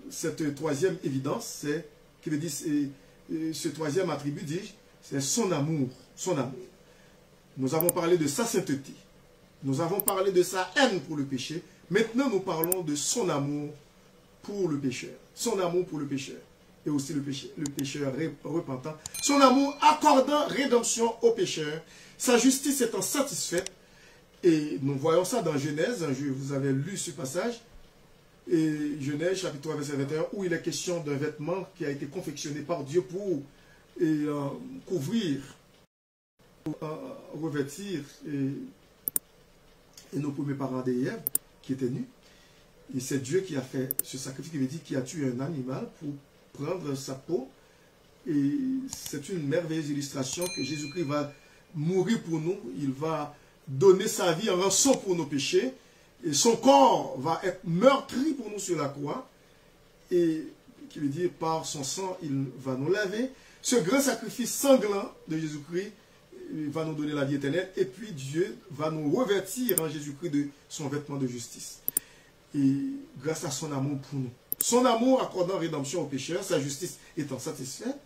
Speaker 1: cette troisième évidence, c'est, qui veut dire, ce troisième attribut, dis-je, c'est son amour, son amour. Nous avons parlé de sa sainteté, nous avons parlé de sa haine pour le péché, maintenant nous parlons de son amour pour le pécheur, son amour pour le pécheur, et aussi le pécheur repentant, son amour accordant rédemption au pécheur, sa justice étant satisfaite, et nous voyons ça dans Genèse, je vous avais lu ce passage, et Genèse chapitre 3 verset 21, où il est question d'un vêtement qui a été confectionné par Dieu pour couvrir, pour revêtir et nos premiers parents d'Ève qui étaient nus. Et c'est Dieu qui a fait ce sacrifice, qui veut dire qu'il a tué un animal pour prendre sa peau. Et c'est une merveilleuse illustration que Jésus-Christ va mourir pour nous. Il va donner sa vie en rançon pour nos péchés. Et son corps va être meurtri pour nous sur la croix. Et qui veut dire par son sang, il va nous laver. Ce grand sacrifice sanglant de Jésus-Christ va nous donner la vie éternelle. Et puis Dieu va nous revêtir en Jésus-Christ de son vêtement de justice. Et grâce à son amour pour nous. Son amour accordant rédemption aux pécheurs, sa justice étant satisfaite.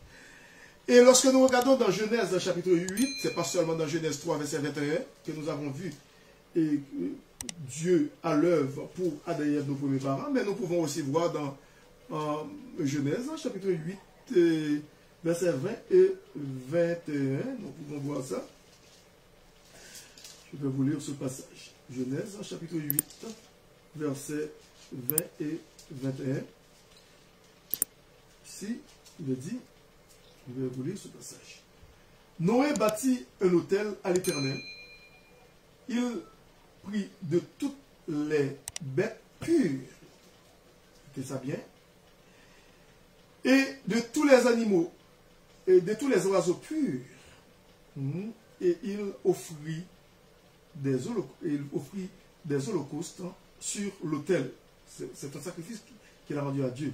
Speaker 1: Et lorsque nous regardons dans Genèse, dans chapitre 8, c'est pas seulement dans Genèse 3, verset 21, que nous avons vu et Dieu à l'œuvre pour Adam et Ève, nos premiers parents, mais nous pouvons aussi voir dans Genèse, chapitre 8, verset 20 et 21, nous pouvons voir ça. Je vais vous lire ce passage. Genèse, chapitre 8, verset 20 et 21. Ici, il est dit, je vais vous lire ce passage. Noé bâtit un autel à l'Éternel. Il prit de toutes les bêtes pures, écoutez ça bien, et de tous les animaux, et de tous les oiseaux purs, et il offrit des holocaustes sur l'autel. C'est un sacrifice qu'il a rendu à Dieu.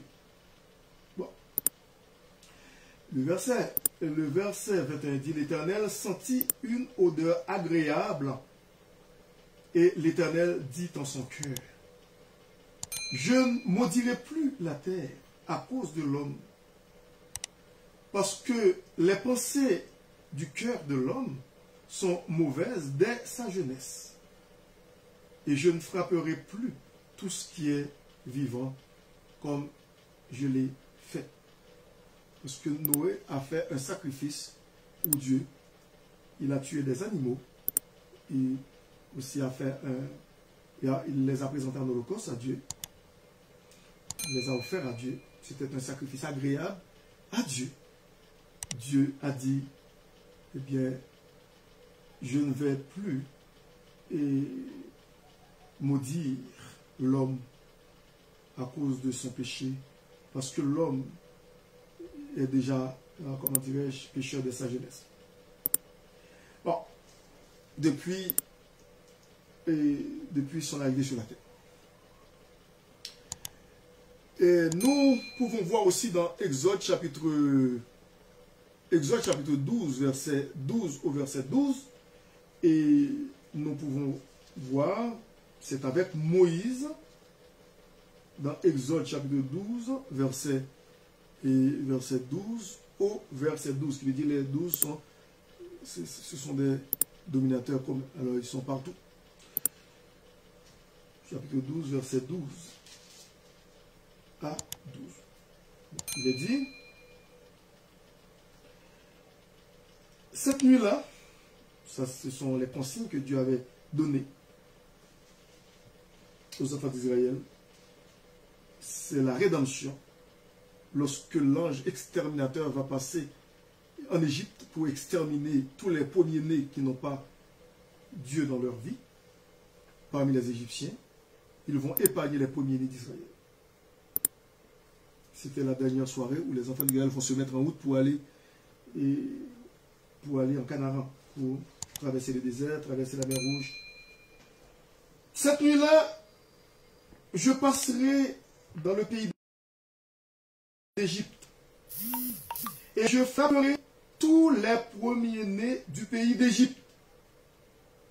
Speaker 1: Bon. Le verset 21 dit, l'Éternel sentit une odeur agréable, et l'Éternel dit en son cœur, je ne maudirai plus la terre à cause de l'homme, parce que les pensées du cœur de l'homme sont mauvaises dès sa jeunesse. Et je ne frapperai plus tout ce qui est vivant comme je l'ai fait. Parce que Noé a fait un sacrifice pour Dieu. Il a tué des animaux. Il aussi a fait il les a présentés en holocauste à Dieu. Il les a offerts à Dieu. C'était un sacrifice agréable à Dieu. Dieu a dit, eh bien, je ne vais plus maudire l'homme à cause de son péché, parce que l'homme est déjà, comment dirais-je, pécheur de sa jeunesse. Bon, depuis son arrivée sur la terre. Et nous pouvons voir aussi dans Exode chapitre 12, verset 12 au verset 12, et nous pouvons voir, c'est avec Moïse, dans Exode chapitre 12, verset 12 au verset 12, qui veut dire les 12 ce sont des dominateurs, alors ils sont partout. Chapitre 12, verset 12 à 12. Il est dit, cette nuit-là, ça ce sont les consignes que Dieu avait données aux enfants d'Israël, c'est la rédemption lorsque l'ange exterminateur va passer en Égypte pour exterminer tous les premiers-nés qui n'ont pas Dieu dans leur vie, parmi les Égyptiens. Ils vont épargner les premiers-nés d'Israël. C'était la dernière soirée où les enfants d'Israël vont se mettre en route pour aller en Canaan, pour traverser le désert, traverser la mer Rouge. Cette nuit-là, je passerai dans le pays d'Égypte et je frapperai tous les premiers-nés du pays d'Égypte,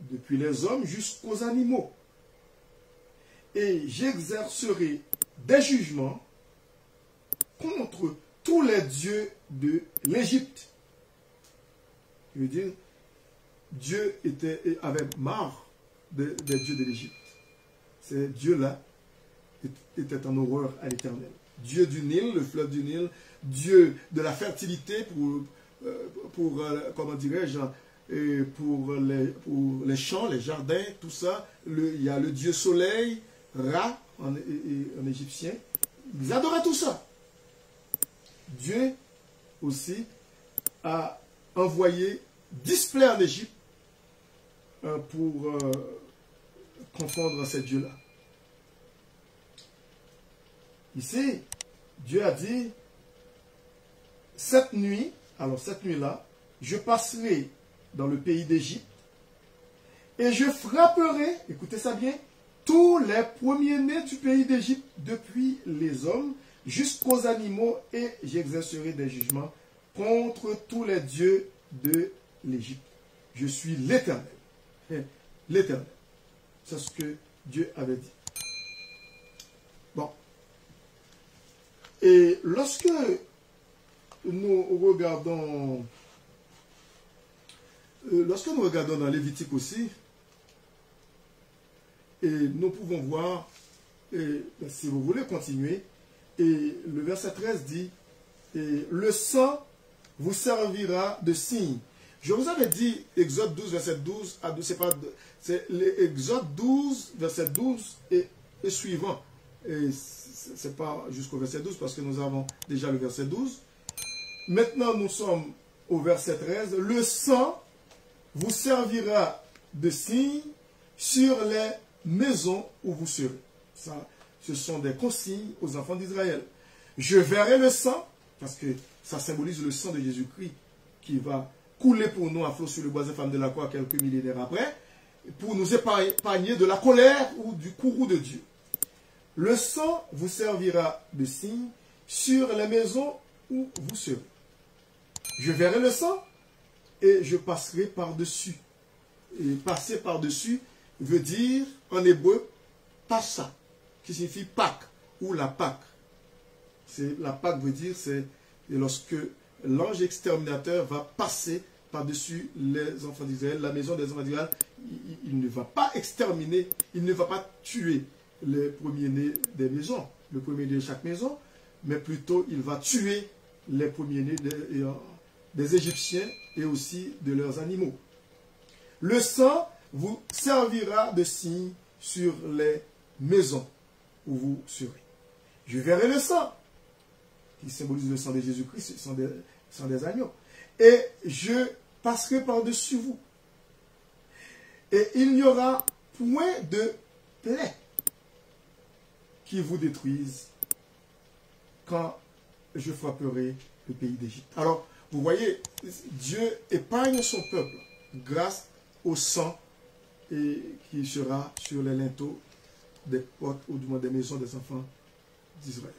Speaker 1: depuis les hommes jusqu'aux animaux. Et j'exercerai des jugements contre tous les dieux de l'Égypte. Je veux dire, Dieu avait marre des dieux de l'Égypte. Ces dieux-là étaient en horreur à l'Éternel. Dieu du Nil, le fleuve du Nil, Dieu de la fertilité pour comment dirais-je, pour les champs, les jardins, tout ça. Il y a le Dieu soleil, Ra en égyptien. Ils adoraient tout ça. Dieu aussi a envoyé 10 plaies en Égypte pour confondre ces dieux-là. Ici, Dieu a dit, cette nuit, alors cette nuit-là, je passerai dans le pays d'Égypte et je frapperai, écoutez ça bien, tous les premiers-nés du pays d'Égypte, depuis les hommes jusqu'aux animaux, et j'exercerai des jugements contre tous les dieux de l'Égypte. Je suis l'Éternel. L'Éternel. C'est ce que Dieu avait dit. Bon. Et lorsque nous regardons dans Lévitique aussi, et nous pouvons voir, et, si vous voulez continuer, et le verset 13 dit, et le sang vous servira de signe. Je vous avais dit, Exode 12, verset 12, c'est Exode 12, verset 12 et suivant. Et ce n'est pas jusqu'au verset 12 parce que nous avons déjà le verset 12. Maintenant, nous sommes au verset 13. Le sang vous servira de signe sur les maisons où vous serez. Ça, ce sont des consignes aux enfants d'Israël. Je verrai le sang, parce que ça symbolise le sang de Jésus-Christ qui va couler pour nous à flot sur le bois infâme de la croix quelques millénaires après, pour nous épargner de la colère ou du courroux de Dieu. Le sang vous servira de signe sur les maisons où vous serez. Je verrai le sang et je passerai par-dessus. Et passer par-dessus veut dire en hébreu Pasha, qui signifie Pâques ou la Pâque. La Pâque veut dire c'est lorsque l'ange exterminateur va passer par-dessus les enfants d'Israël, la maison des enfants d'Israël. Il ne va pas exterminer, il ne va pas tuer les premiers-nés des maisons, le premier-né de chaque maison, mais plutôt il va tuer les premiers-nés des Égyptiens et aussi de leurs animaux. Le sang vous servira de signe sur les maisons où vous serez. Je verrai le sang, qui symbolise le sang de Jésus-Christ, le sang des agneaux, et je passerai par-dessus vous. Et il n'y aura point de plaie qui vous détruise quand je frapperai le pays d'Égypte. Alors, vous voyez, Dieu épargne son peuple grâce au sang qui sera sur les linteaux des portes ou du moins des maisons des enfants d'Israël.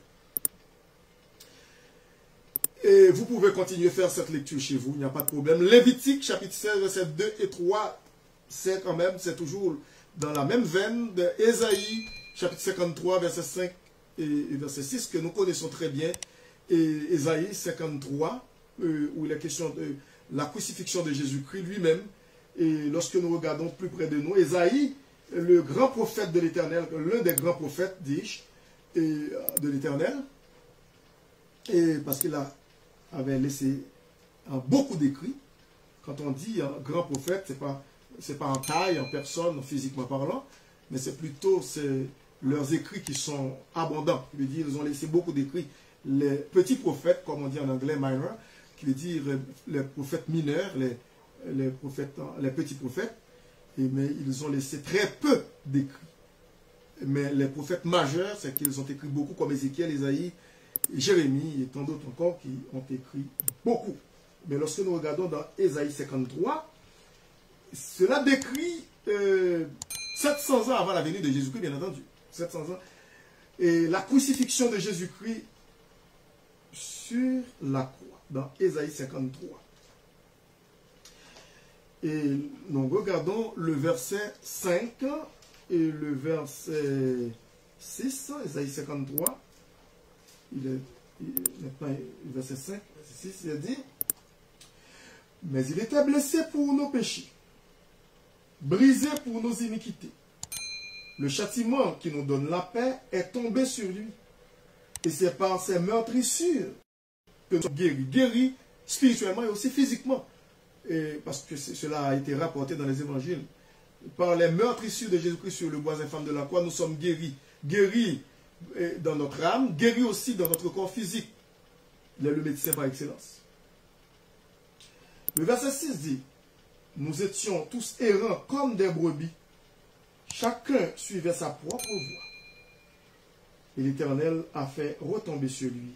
Speaker 1: Et vous pouvez continuer à faire cette lecture chez vous, il n'y a pas de problème. Lévitique, chapitre 16, versets 2 et 3, c'est quand même, c'est toujours dans la même veine de Ésaïe, chapitre 53, verset 5 et verset 6, que nous connaissons très bien. Et Ésaïe 53, où il est question de la crucifixion de Jésus-Christ lui-même. Et lorsque nous regardons plus près de nous, Ésaïe, le grand prophète de l'Éternel, l'un des grands prophètes, dis-je, de l'Éternel, et parce qu'il avait laissé beaucoup d'écrits. Quand on dit un grand prophète, c'est pas en taille, en personne, physiquement parlant, mais c'est plutôt leurs écrits qui sont abondants. Il veut dire ils ont laissé beaucoup d'écrits. Les petits prophètes, comme on dit en anglais, minor, qui veut dire les prophètes mineurs, les petits prophètes, mais ils ont laissé très peu d'écrits. Mais les prophètes majeurs, c'est qu'ils ont écrit beaucoup, comme Ézéchiel, Ésaïe, Jérémie et tant d'autres encore qui ont écrit beaucoup. Mais lorsque nous regardons dans Ésaïe 53, cela décrit 700 ans avant la venue de Jésus-Christ, bien entendu. 700 ans. Et la crucifixion de Jésus-Christ sur la croix, dans Ésaïe 53. Et nous regardons le verset 5 et le verset 6, Ésaïe 53. Maintenant, le verset 5, verset 6, il a dit: mais il était blessé pour nos péchés, brisé pour nos iniquités. Le châtiment qui nous donne la paix est tombé sur lui. Et c'est par ses meurtrissures que nous sommes guéris spirituellement et aussi physiquement. Et parce que cela a été rapporté dans les évangiles. Par les meurtrissures de Jésus-Christ sur le bois infâme de la croix, nous sommes guéris. Guéris dans notre âme, guéris aussi dans notre corps physique. Il est le médecin par excellence. Le verset 6 dit: nous étions tous errants comme des brebis. Chacun suivait sa propre voie. et l'Éternel a fait retomber sur lui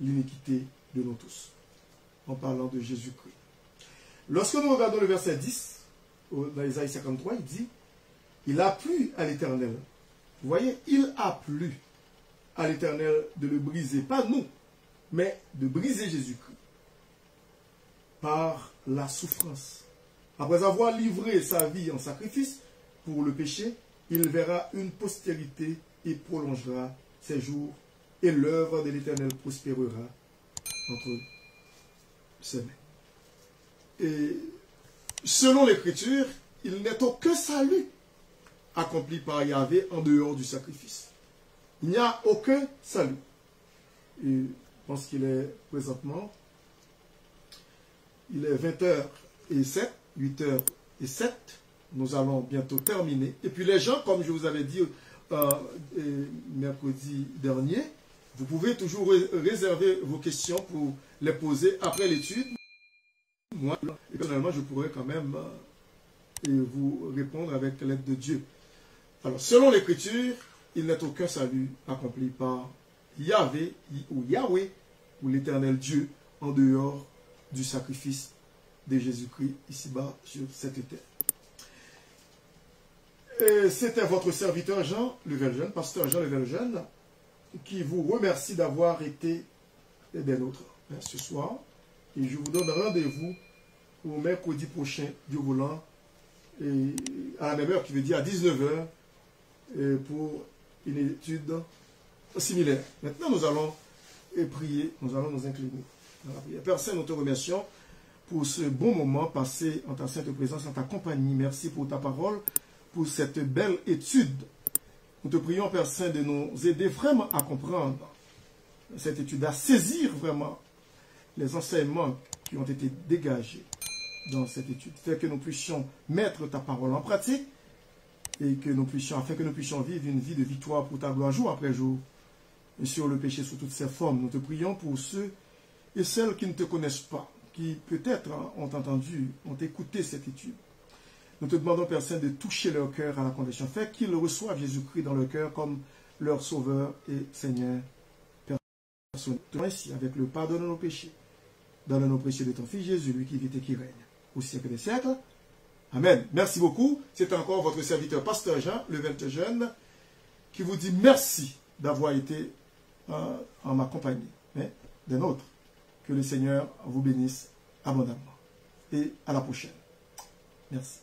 Speaker 1: l'iniquité de nous tous. En parlant de Jésus-Christ. Lorsque nous regardons le verset 10, dans Isaïe 53, il dit, il a plu à l'Éternel. Vous voyez, il a plu à l'Éternel de le briser, pas nous, mais de briser Jésus-Christ par la souffrance. Après avoir livré sa vie en sacrifice pour le péché, il verra une postérité et prolongera ses jours, et l'œuvre de l'Éternel prospérera entre ses mains. Et selon l'Écriture, il n'est aucun salut accompli par Yahvé en dehors du sacrifice. Il n'y a aucun salut. Et je pense qu'il est présentement, il est 20h07, 8h07. Nous allons bientôt terminer. Et puis les gens, comme je vous avais dit mercredi dernier, vous pouvez toujours réserver vos questions pour les poser après l'étude. Moi, personnellement, je pourrais quand même vous répondre avec l'aide de Dieu. Alors, selon l'Écriture, il n'est aucun salut accompli par Yahvé ou Yahweh ou l'Éternel Dieu en dehors du sacrifice de Jésus-Christ ici-bas sur cette terre. C'était votre serviteur Jean Leveljeune, pasteur Jean Leveljeune, qui vous remercie d'avoir été des nôtres ce soir. Et je vous donne rendez-vous au mercredi prochain, Dieu voulant, et à la même heure, qui veut dire à 19h, pour une étude similaire. Maintenant, nous allons prier, nous allons nous incliner dans la prière. Père Saint, nous te remercions pour ce bon moment passé en ta sainte présence, en ta compagnie. Merci pour ta parole, pour cette belle étude. Nous te prions, Père Saint, de nous aider vraiment à comprendre cette étude, à saisir vraiment les enseignements qui ont été dégagés dans cette étude. Fait que nous puissions mettre ta parole en pratique et que nous puissions, afin que nous puissions vivre une vie de victoire pour ta gloire jour après jour et sur le péché sous toutes ses formes. Nous te prions pour ceux et celles qui ne te connaissent pas, qui peut-être ont entendu, ont écouté cette étude. Nous te demandons, Père Saint, de toucher leur cœur à la conversion. Fait qu'ils reçoivent Jésus-Christ dans leur cœur comme leur Sauveur et Seigneur personnel. Ainsi, avec le pardon de nos péchés, dans le nom précieux de ton Fils Jésus, lui qui vit et qui règne au siècle des siècles. Amen. Merci beaucoup. C'est encore votre serviteur, pasteur Jean Leveljeune, qui vous dit merci d'avoir été en ma compagnie, mais des nôtres. Que le Seigneur vous bénisse abondamment. Et à la prochaine. Merci.